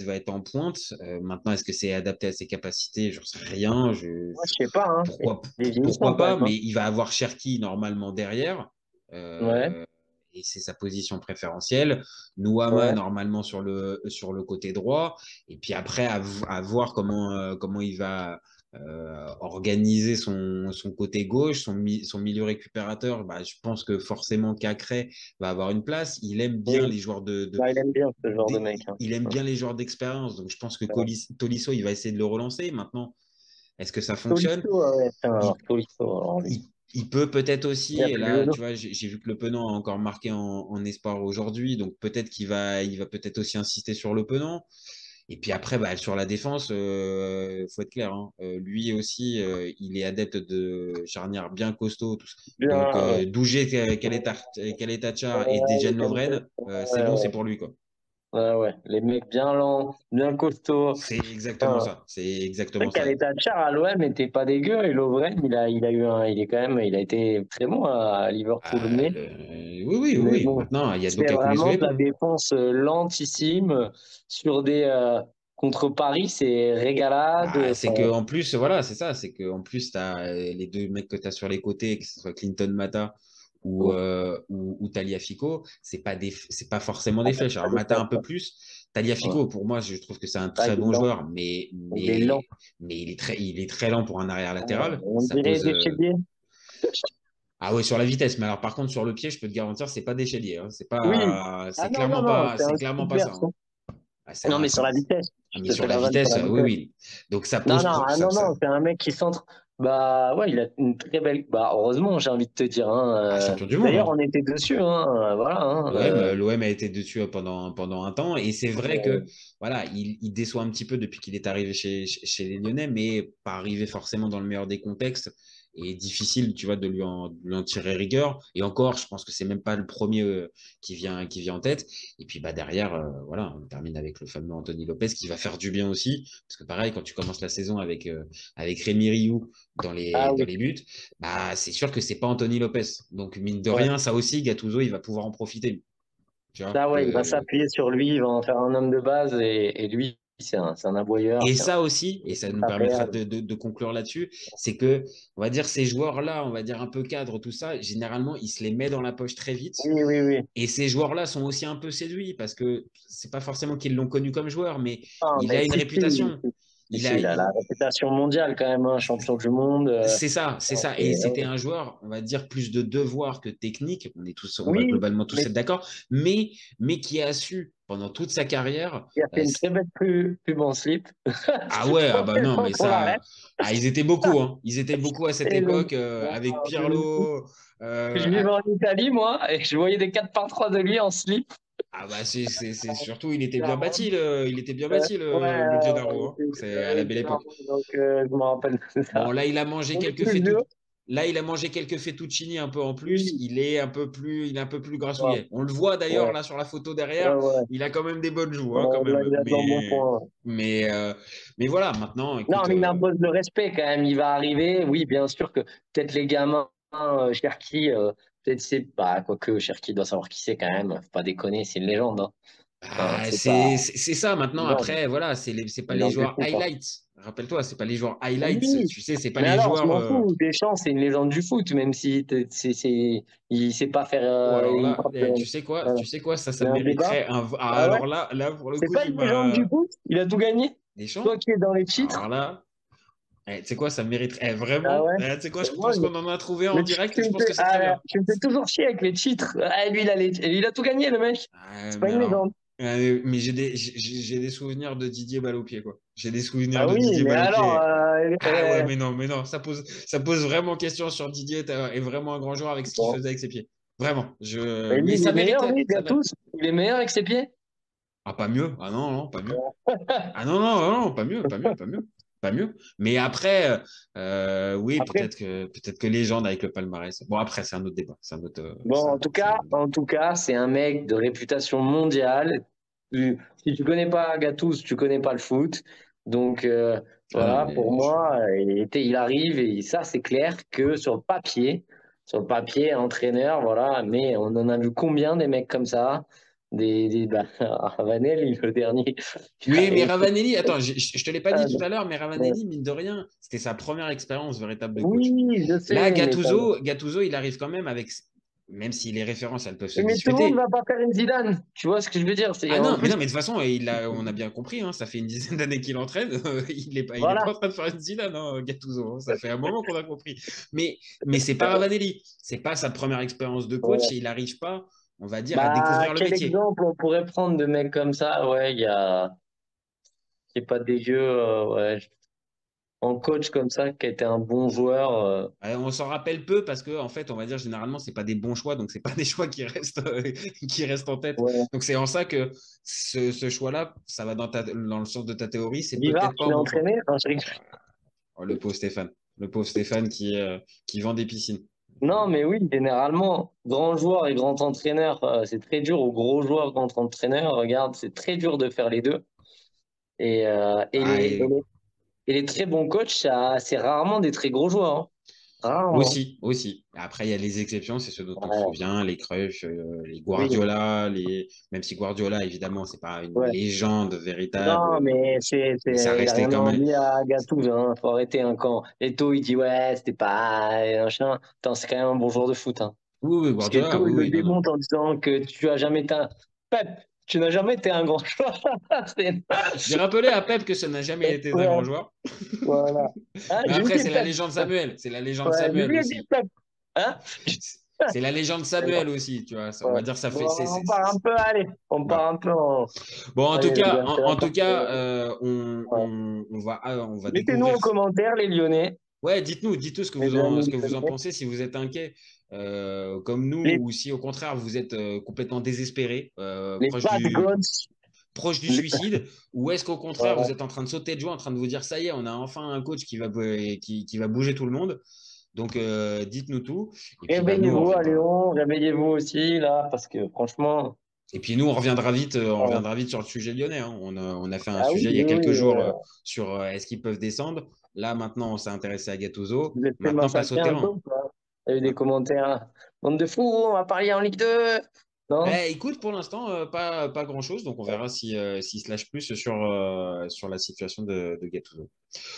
Speaker 1: va être en pointe. Maintenant, est-ce que c'est adapté à ses capacités? J'en sais rien.
Speaker 5: Moi, je sais pas, hein.
Speaker 1: Pourquoi,
Speaker 5: Des vieillissants
Speaker 1: pourquoi
Speaker 5: quand
Speaker 1: pas?
Speaker 5: même, hein.
Speaker 1: Mais il va avoir Cherki normalement derrière.
Speaker 5: Ouais,
Speaker 1: Euh, et c'est sa position préférentielle. Nouama
Speaker 5: ouais.
Speaker 1: normalement sur le côté droit. Et puis après, à voir comment il va organiser son côté gauche, son milieu récupérateur. Bah, je pense que forcément Cacré va avoir une place. Il aime bien
Speaker 5: Oui.
Speaker 1: les joueurs
Speaker 5: Bah, il aime bien ce genre de mec, hein.
Speaker 1: il aime bien les joueurs d'expérience. Donc je pense que
Speaker 5: Ouais.
Speaker 1: Tolisso, il va essayer de le relancer. Maintenant, est-ce que ça fonctionne?
Speaker 5: Tolisso, ouais, putain, alors
Speaker 1: il,
Speaker 5: Tolisso, alors lui.
Speaker 1: il peut peut-être
Speaker 5: Il
Speaker 1: aussi,
Speaker 5: a
Speaker 1: et
Speaker 5: plus de
Speaker 1: là,
Speaker 5: genou.
Speaker 1: tu vois, j'ai vu que Le Penant a encore marqué en espoir aujourd'hui, donc peut-être il va peut-être aussi insister sur Le Penant. Et puis après, bah, sur la défense, faut être clair, hein. Lui aussi, il est adepte de charnières bien costauds.
Speaker 5: Bien,
Speaker 1: Donc,
Speaker 5: ouais.
Speaker 1: Dougé, Kaleta-Char et
Speaker 5: Ouais,
Speaker 1: Dejan
Speaker 5: comme ça.
Speaker 1: Lovren, c'est
Speaker 5: Ouais,
Speaker 1: bon, c'est
Speaker 5: ouais.
Speaker 1: pour lui, quoi.
Speaker 5: Ouais, ouais. Les mecs bien lents, bien costauds.
Speaker 1: C'est exactement
Speaker 5: Enfin,
Speaker 1: ça. C'est
Speaker 5: c'est
Speaker 1: exactement
Speaker 5: vrai
Speaker 1: ça.
Speaker 5: qu'Aleta Tchar à l'OM n'était pas dégueu et Lovren, il est quand même, il a été très bon à Liverpool.
Speaker 1: Oui, oui, oui,
Speaker 5: Mais
Speaker 1: oui.
Speaker 5: bon,
Speaker 1: Maintenant, il y a de l'eau
Speaker 5: c'est
Speaker 1: qui a coulé sous
Speaker 5: vraiment
Speaker 1: les
Speaker 5: de la
Speaker 1: ponts.
Speaker 5: défense lentissime sur des, contre Paris, c'est régalade.
Speaker 1: Bah, c'est que
Speaker 5: Enfin,
Speaker 1: en plus, voilà, c'est ça, c'est que en plus, tu as les deux mecs que tu as sur les côtés, que ce soit Clinton Mata ou Tagliafico, c'est pas forcément des flèches.
Speaker 5: pas
Speaker 1: Alors
Speaker 5: des
Speaker 1: Mata un
Speaker 5: flèches,
Speaker 1: peu
Speaker 5: quoi.
Speaker 1: plus.
Speaker 5: Ouais.
Speaker 1: Tagliafico, pour moi, je trouve que c'est un
Speaker 5: Ah,
Speaker 1: très
Speaker 5: il est
Speaker 1: bon
Speaker 5: lent.
Speaker 1: joueur, mais,
Speaker 5: Il est lent.
Speaker 1: mais, mais il est très lent pour un arrière latéral.
Speaker 5: On
Speaker 1: Ça
Speaker 5: dirait
Speaker 1: pose.
Speaker 5: des chéliers.
Speaker 1: Ah ouais, sur la vitesse. Mais alors, par contre, sur le pied, je peux te garantir, c'est pas des chéliers, hein.
Speaker 5: Oui. Ah non, non, non, c'est
Speaker 1: C'est
Speaker 5: un
Speaker 1: clairement pas
Speaker 5: super
Speaker 1: ça, hein.
Speaker 5: son.
Speaker 1: Ah,
Speaker 5: Non, mais sur la vitesse.
Speaker 1: ah,
Speaker 5: Je
Speaker 1: mais
Speaker 5: te
Speaker 1: sur
Speaker 5: fais
Speaker 1: la
Speaker 5: la vanne sur
Speaker 1: vitesse,
Speaker 5: la
Speaker 1: oui,
Speaker 5: vitesse.
Speaker 1: oui. Donc ça
Speaker 5: Non,
Speaker 1: pose
Speaker 5: non, ah, non,
Speaker 1: ça.
Speaker 5: non, c'est un mec qui centre. Bah ouais, il a une très belle. Bah heureusement, j'ai envie de te dire, hein.
Speaker 1: Ah, champion du monde,
Speaker 5: D'ailleurs,
Speaker 1: hein.
Speaker 5: on était dessus, hein. Voilà, hein.
Speaker 1: L'OM a été dessus pendant un temps. Et c'est vrai que voilà, il déçoit un petit peu depuis qu'il est arrivé chez les Lyonnais, mais pas arrivé forcément dans le meilleur des contextes. Et difficile, tu vois, de lui en tirer rigueur. Et encore, je pense que c'est même pas le premier qui vient en tête. Et puis bah, derrière, voilà, on termine avec le fameux Anthony Lopez qui va faire du bien aussi. Parce que pareil, quand tu commences la saison avec Rémi Rioux dans
Speaker 5: Ah
Speaker 1: les, dans
Speaker 5: oui,
Speaker 1: les buts, bah, c'est sûr que c'est pas Anthony Lopez. Donc, mine de
Speaker 5: ouais.
Speaker 1: rien, ça aussi, Gattuso, il va pouvoir en profiter. Tu vois,
Speaker 5: Ça, ouais, il va s'appuyer sur lui, il va en faire un homme de base et lui, c'est un aboyeur,
Speaker 1: Et
Speaker 5: c'est un
Speaker 1: ça aussi, et ça nous
Speaker 5: pas
Speaker 1: permettra
Speaker 5: perdre.
Speaker 1: de conclure là-dessus, c'est que, on va dire, ces joueurs-là, on va dire un peu cadres, tout ça, généralement, il se les met dans la poche très vite.
Speaker 5: Oui, oui, oui.
Speaker 1: Et ces joueurs-là sont aussi un peu séduits parce que c'est pas forcément qu'ils l'ont connu comme joueur, mais
Speaker 5: Ah,
Speaker 1: il
Speaker 5: mais
Speaker 1: a une
Speaker 5: si, si,
Speaker 1: réputation.
Speaker 5: si,
Speaker 1: Il
Speaker 5: si,
Speaker 1: a,
Speaker 5: il a la réputation mondiale quand même, hein, champion du monde.
Speaker 1: C'est ça, c'est ça. Et c'était
Speaker 5: Ouais.
Speaker 1: un joueur, on va dire, plus de devoir que technique. On va
Speaker 5: Oui,
Speaker 1: globalement tous
Speaker 5: mais
Speaker 1: être d'accord, mais qui a su, pendant toute sa carrière,
Speaker 5: il a fait une très belle pub en slip.
Speaker 1: ah ouais, ah bah non, mais
Speaker 5: Pour la
Speaker 1: ça,
Speaker 5: ref.
Speaker 1: ah, ils étaient beaucoup, hein. Ils étaient beaucoup à cette
Speaker 5: Et le-
Speaker 1: époque, avec Pirlo.
Speaker 5: Je vivais en Italie, moi, et je voyais des 4x3 de lui en slip.
Speaker 1: Ah bah c'est surtout, il était
Speaker 5: À
Speaker 1: bien
Speaker 5: Rome.
Speaker 1: bâti, il était bien bâti, le Gennaro, hein. C'est à la belle époque.
Speaker 5: Donc, je me rappelle de
Speaker 1: Bon,
Speaker 5: ça.
Speaker 1: là, il a mangé
Speaker 5: On est
Speaker 1: quelques
Speaker 5: plus vieux.
Speaker 1: Là, il a mangé quelques fettuccini un peu en plus.
Speaker 5: Oui.
Speaker 1: Il est un peu plus
Speaker 5: Ouais,
Speaker 1: grassouillet. On le voit d'ailleurs
Speaker 5: ouais,
Speaker 1: là sur la photo
Speaker 5: ouais,
Speaker 1: derrière.
Speaker 5: ouais.
Speaker 1: Il a quand même des bonnes joues, hein, quand
Speaker 5: On l'a
Speaker 1: même.
Speaker 5: mis dans mon point.
Speaker 1: Mais, euh, mais voilà, maintenant,
Speaker 5: Non,
Speaker 1: écoute,
Speaker 5: mais il impose le respect quand même. Il va arriver. Oui, bien sûr que peut-être les gamins, Cherki, peut-être c'est pas, quoique Cherki doit savoir qui c'est quand même. Faut pas déconner, c'est une légende, hein. Enfin,
Speaker 1: bah,
Speaker 5: c'est pas
Speaker 1: c'est ça.
Speaker 5: une
Speaker 1: Maintenant,
Speaker 5: légende,
Speaker 1: après, voilà, c'est pas
Speaker 5: une
Speaker 1: les
Speaker 5: légende du
Speaker 1: joueurs
Speaker 5: foot, hein.
Speaker 1: highlights. Rappelle-toi, c'est pas les joueurs highlights.
Speaker 5: Oui,
Speaker 1: Tu sais, c'est pas
Speaker 5: mais
Speaker 1: les
Speaker 5: alors, je
Speaker 1: joueurs.
Speaker 5: m'en fous. Deschamps, c'est une légende du foot, même si il sait pas faire
Speaker 1: Ou alors
Speaker 5: une
Speaker 1: là,
Speaker 5: frappe de.
Speaker 1: tu sais quoi, ça
Speaker 5: Il y a un débat.
Speaker 1: mériterait un. Ah,
Speaker 5: Ah ouais?
Speaker 1: alors là, pour le
Speaker 5: C'est
Speaker 1: coup,
Speaker 5: pas
Speaker 1: tu
Speaker 5: une légende du
Speaker 1: m'as.
Speaker 5: foot? Il a tout gagné? Toi
Speaker 1: Deschamps?
Speaker 5: qui es dans les
Speaker 1: Alors
Speaker 5: titres?
Speaker 1: là. Tu sais quoi, ça mériterait
Speaker 5: Ah
Speaker 1: vraiment.
Speaker 5: ouais?
Speaker 1: Tu sais quoi, je
Speaker 5: Ben moi,
Speaker 1: pense qu'on en a trouvé en
Speaker 5: mais tu,
Speaker 1: direct
Speaker 5: tu
Speaker 1: et je
Speaker 5: me
Speaker 1: pense
Speaker 5: fais,
Speaker 1: que c'est très bien.
Speaker 5: tu me fais toujours chier avec les titres. Ah, lui, il a tout gagné, le mec. C'est pas
Speaker 1: Mais
Speaker 5: une
Speaker 1: alors,
Speaker 5: légende.
Speaker 1: Mais j'ai des souvenirs de Didier balle au pied, quoi. J'ai des souvenirs
Speaker 5: Ah
Speaker 1: de
Speaker 5: oui,
Speaker 1: Didier
Speaker 5: mais
Speaker 1: balle au
Speaker 5: alors,
Speaker 1: pied. Ah ouais, mais non, ça pose vraiment question sur Didier est vraiment un grand joueur avec ce qu'il
Speaker 5: bon.
Speaker 1: faisait avec ses pieds. Vraiment.
Speaker 5: Mais lui,
Speaker 1: Mais
Speaker 5: il
Speaker 1: ça
Speaker 5: est meilleur,
Speaker 1: méritait.
Speaker 5: lui, Gattuso. Il est meilleur avec ses pieds.
Speaker 1: Ah, pas mieux. Ah non, non, pas mieux. Ah non, non, non, non, pas mieux, pas mieux, pas mieux. Pas mieux. Mais après, oui,
Speaker 5: Après,
Speaker 1: peut-être que légende avec le palmarès. Bon, après, c'est un autre débat. C'est un autre,
Speaker 5: bon, en tout cas, c'est un mec de réputation mondiale. Si tu connais pas Gattuso, tu connais pas le foot. Donc
Speaker 1: Ah non,
Speaker 5: voilà, pour
Speaker 1: mais
Speaker 5: moi, il arrive et ça, c'est clair que sur le papier, entraîneur, voilà. Mais on en a vu combien des mecs comme ça, bah, Ravanelli, le dernier.
Speaker 1: Oui, mais
Speaker 5: Et-
Speaker 1: Ravanelli, attends, je te l'ai pas dit tout à l'heure, mais
Speaker 5: ouais.
Speaker 1: Ravanelli, mine de rien, c'était sa première expérience véritable de coach.
Speaker 5: Oui, je
Speaker 1: Là,
Speaker 5: sais, mais
Speaker 1: Gattuso, il arrive quand même avec, même si les références, elles peuvent se
Speaker 5: mais tout le monde
Speaker 1: discuter.
Speaker 5: va pas faire une Zidane. Tu vois ce que je veux dire? C'est
Speaker 1: Ah
Speaker 5: en
Speaker 1: non, mais
Speaker 5: plus,
Speaker 1: non, mais de toute façon, on a bien compris, hein, ça fait une dizaine d'années qu'il entraîne, il est pas
Speaker 5: voilà.
Speaker 1: en train de faire une Zidane, hein, Gattuso, hein, ça fait un moment qu'on a compris. Mais c'est pas Ravanelli, c'est pas sa première expérience de coach et il n'arrive pas, on va dire, à
Speaker 5: Bah,
Speaker 1: découvrir le
Speaker 5: quel
Speaker 1: métier.
Speaker 5: exemple on pourrait prendre de mecs comme ça? Ouais, il y a, c'est pas dégueu, ouais. En coach comme ça, qui a été un bon joueur.
Speaker 1: On s'en rappelle peu parce que, en fait, on va dire généralement, c'est pas des bons choix, donc c'est pas des choix qui restent en tête.
Speaker 5: Ouais.
Speaker 1: Donc c'est en ça que ce choix-là, ça va dans le sens de ta théorie, c'est
Speaker 5: Vivard,
Speaker 1: peut-être pas
Speaker 5: tu
Speaker 1: un
Speaker 5: l'as
Speaker 1: bon choix.
Speaker 5: entraîné? Non, je rigole.
Speaker 1: Oh, le pauvre Stéphane qui vend des piscines.
Speaker 5: Non, mais oui, généralement, grand joueur et grand entraîneur, c'est très dur. Au gros joueur, grand entraîneur, regarde, c'est très dur de faire les deux. Et, euh, et
Speaker 1: Ah,
Speaker 5: les, et les, et les très bons coachs, c'est rarement des très gros joueurs, hein. Rarement.
Speaker 1: aussi, aussi. Après, il y a les exceptions, c'est ceux dont on se
Speaker 5: Ouais.
Speaker 1: souvient, les Cruyff, les
Speaker 5: Oui,
Speaker 1: Guardiola, même si Guardiola, évidemment, c'est pas une
Speaker 5: ouais.
Speaker 1: légende véritable,
Speaker 5: Non, mais
Speaker 1: mais ça
Speaker 5: il a
Speaker 1: restait
Speaker 5: rien
Speaker 1: quand même.
Speaker 5: envie à Gattuso, hein. Faut arrêter, hein. Quand Eto'o, il dit, ouais, c'était pas machin. Attends, c'est quand même un bon joueur de foot, hein.
Speaker 1: Oui, oui,
Speaker 5: Parce
Speaker 1: Guardiola,
Speaker 5: qu'Eto'o, il
Speaker 1: oui,
Speaker 5: le
Speaker 1: oui, non, non.
Speaker 5: démonte en disant que tu as jamais été un... Pep, tu n'as jamais été un grand joueur. C'est-
Speaker 1: J'ai rappelé à Pep que ça n'a jamais été un grand
Speaker 5: Ouais,
Speaker 1: joueur.
Speaker 5: voilà. Hein,
Speaker 1: Mais
Speaker 5: j'ai
Speaker 1: après,
Speaker 5: dit
Speaker 1: c'est la
Speaker 5: Pep.
Speaker 1: légende Samuel. C'est la légende
Speaker 5: Ouais, je
Speaker 1: Samuel
Speaker 5: lui ai dit
Speaker 1: aussi.
Speaker 5: Pep. Hein?
Speaker 1: C'est la légende Samuel aussi, tu vois. On
Speaker 5: Ouais.
Speaker 1: va dire ça
Speaker 5: Bon,
Speaker 1: fait.
Speaker 5: on part un peu, allez. On
Speaker 1: Ouais.
Speaker 5: part un peu en...
Speaker 1: Bon,
Speaker 5: Allez, les gars, c'est la
Speaker 1: en tout
Speaker 5: partie.
Speaker 1: cas,
Speaker 5: Ouais.
Speaker 1: on va
Speaker 5: Mettez-nous
Speaker 1: découvrir.
Speaker 5: en commentaire, les Lyonnais,
Speaker 1: Ouais, dites-nous
Speaker 5: les amis
Speaker 1: ce que vous en
Speaker 5: lyonnais.
Speaker 1: pensez, si vous êtes inquiet comme nous,
Speaker 5: Les,
Speaker 1: ou si au contraire vous êtes complètement désespéré,
Speaker 5: les bad gods.
Speaker 1: proche du
Speaker 5: Les-
Speaker 1: suicide, ou est-ce qu'au contraire
Speaker 5: Voilà.
Speaker 1: vous êtes en train de sauter de joie, en train de vous dire ça y est, on a enfin un coach qui va bouger tout le monde. Donc dites-nous tout. Et puis bah nous on
Speaker 5: Réveillez-vous à
Speaker 1: reviendra.
Speaker 5: Lyon, réveillez-vous aussi, là, parce que franchement,
Speaker 1: Et puis nous on
Speaker 5: euh,
Speaker 1: reviendra vite sur le sujet lyonnais, hein. On a fait un
Speaker 5: ah oui,
Speaker 1: sujet il y a
Speaker 5: oui,
Speaker 1: quelques
Speaker 5: oui,
Speaker 1: jours sur est-ce qu'ils peuvent descendre. Là maintenant on s'est intéressé à Gattuso.
Speaker 5: vous êtes fait
Speaker 1: Maintenant place au
Speaker 5: massacrer un peu,
Speaker 1: terrain.
Speaker 5: quoi. Il y a eu des commentaires, bande de fous, on va parier en Ligue 2. Non?
Speaker 1: Eh, écoute, pour l'instant, pas grand-chose, donc on verra s'il se lâche plus sur la situation de Gattuso.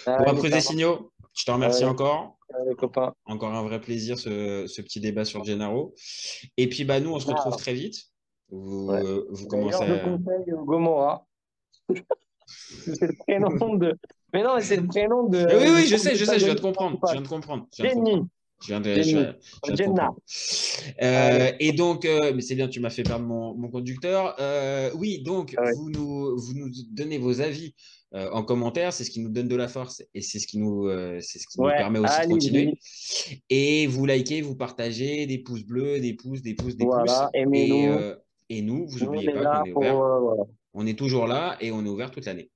Speaker 1: Bon,
Speaker 5: Allez,
Speaker 1: après
Speaker 5: ça va.
Speaker 1: Signaux, je te remercie
Speaker 5: Allez,
Speaker 1: encore.
Speaker 5: allez, copains.
Speaker 1: Encore un vrai plaisir, ce petit débat sur Gennaro. Et puis, bah, nous, on se retrouve
Speaker 5: Ah,
Speaker 1: très vite.
Speaker 5: ouais.
Speaker 1: Vous commencez
Speaker 5: D'ailleurs, je
Speaker 1: à...
Speaker 5: conseille Gomorra. C'est le prénom de. Mais non, mais c'est le prénom
Speaker 1: Eh oui,
Speaker 5: du
Speaker 1: oui, je sais, je viens de
Speaker 5: protagoniste
Speaker 1: comprendre. Je
Speaker 5: principal.
Speaker 1: viens de comprendre. Je viens de comprendre.
Speaker 5: Jenny. Jenny.
Speaker 1: Je viens de
Speaker 5: Jenna.
Speaker 1: comprendre.
Speaker 5: Allez.
Speaker 1: Et donc, mais c'est bien, tu m'as fait perdre mon conducteur. Oui, donc,
Speaker 5: Ah ouais.
Speaker 1: vous nous donnez vos avis en commentaire. C'est ce qui nous donne de la force et c'est ce qui nous
Speaker 5: Ouais,
Speaker 1: permet aussi de
Speaker 5: allez,
Speaker 1: continuer. Et vous likez, vous partagez, des pouces bleus, des pouces.
Speaker 5: voilà, aimez-nous.
Speaker 1: Et nous, vous
Speaker 5: Nous, on
Speaker 1: n'oubliez
Speaker 5: est
Speaker 1: pas qu'on
Speaker 5: là
Speaker 1: est
Speaker 5: pour.
Speaker 1: ouvert.
Speaker 5: Voilà.
Speaker 1: On est toujours là et on est ouvert toute l'année.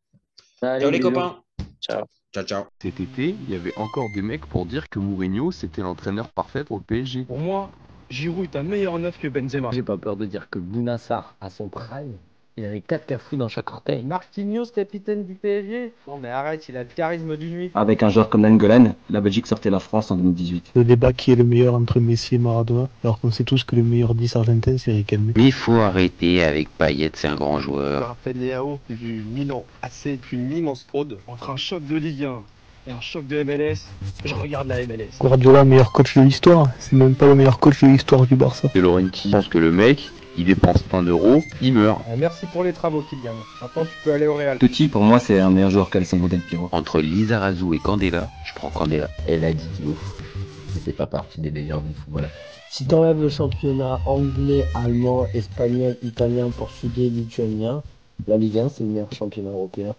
Speaker 1: Ciao
Speaker 5: Allez,
Speaker 1: les
Speaker 5: bisous.
Speaker 1: copains.
Speaker 5: Ciao.
Speaker 1: Ciao, ciao.
Speaker 2: Cet été, il y avait encore des mecs pour dire que Mourinho, c'était l'entraîneur parfait pour le PSG.
Speaker 6: Pour moi, Giroud est un meilleur neuf que Benzema.
Speaker 3: J'ai pas peur de dire que Bounassar, à son prime, il avait 4 cafous dans chaque orteil.
Speaker 6: Marquinhos, capitaine du PSG. Non mais arrête, il a le charisme du nuit.
Speaker 7: Avec un joueur comme Nainggolan, la Belgique sortait la France en 2018.
Speaker 4: Le débat qui est le meilleur entre Messi et Maradona, alors qu'on sait tous que le meilleur 10 argentin c'est Riquelme.
Speaker 2: Mais il faut arrêter avec Payet, c'est un grand joueur.
Speaker 6: Raphaël Leao, du Milan, AC, une immense fraude. Entre un choc de Ligue 1 et un choc de MLS, je regarde la MLS.
Speaker 4: Guardiola, meilleur coach de l'histoire, c'est même pas le meilleur coach de l'histoire du Barça.
Speaker 2: De Laurenti pense que le mec, il dépense 1 euro, il meurt.
Speaker 6: Merci pour les travaux, Kylian. Maintenant, tu peux aller au Real.
Speaker 7: Totti, pour moi, c'est un meilleur joueur qu'Alessandro Del Piero.
Speaker 2: Entre Lizarazu et Candela, je prends Candela.
Speaker 3: Elle a dit ouf.
Speaker 8: c'était pas partie des meilleurs du football.
Speaker 3: Si t'enlèves le championnat anglais, allemand, espagnol, italien, portugais, lituanien, la Ligue 1 c'est le meilleur championnat européen.